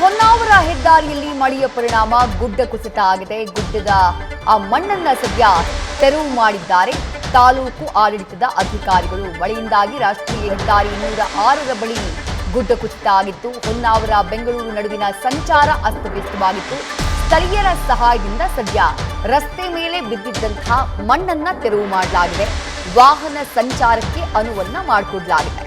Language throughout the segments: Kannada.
ಹೊನ್ನಾವರ ಹೆದ್ದಾರಿಯಲ್ಲಿ ಮಳೆಯ ಪರಿಣಾಮ ಗುಡ್ಡ ಕುಸಿತ ಆಗಿದೆ. ಗುಡ್ಡದ ಆ ಮಣ್ಣನ್ನ ಸದ್ಯ ತೆರವು ಮಾಡಿದ್ದಾರೆ ತಾಲೂಕು ಆಡಳಿತದ ಅಧಿಕಾರಿಗಳು. ಮಳೆಯಿಂದಾಗಿ ರಾಷ್ಟ್ರೀಯ ಹೆದ್ದಾರಿ 206ರ ಬಳಿ ಗುಡ್ಡ ಕುಸಿತ ಆಗಿತ್ತು. ಹೊನ್ನಾವರ ಬೆಂಗಳೂರು ನಡುವಿನ ಸಂಚಾರ ಅಸ್ತವ್ಯಸ್ತವಾಗಿತ್ತು. ಸ್ಥಳೀಯರ ಸಹಾಯದಿಂದ ಸದ್ಯ ರಸ್ತೆ ಮೇಲೆ ಬಿದ್ದಿದ್ದಂತಹ ಮಣ್ಣನ್ನ ತೆರವು ಮಾಡಲಾಗಿದೆ. ವಾಹನ ಸಂಚಾರಕ್ಕೆ ಅನುವನ್ನ ಮಾಡಿಕೊಡಲಾಗಿದೆ.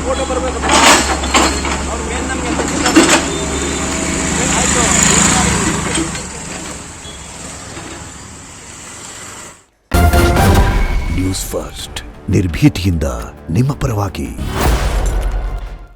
ಫೋಟೋ ಬರಬೇಕು ಅವ್ರ ಮೇನ್ ನಮಗೆ ನ್ಯೂಸ್ ಫಸ್ಟ್ ನಿರ್ಭೀತಿಯಿಂದ ನಿಮ್ಮ ಪರವಾಗಿ.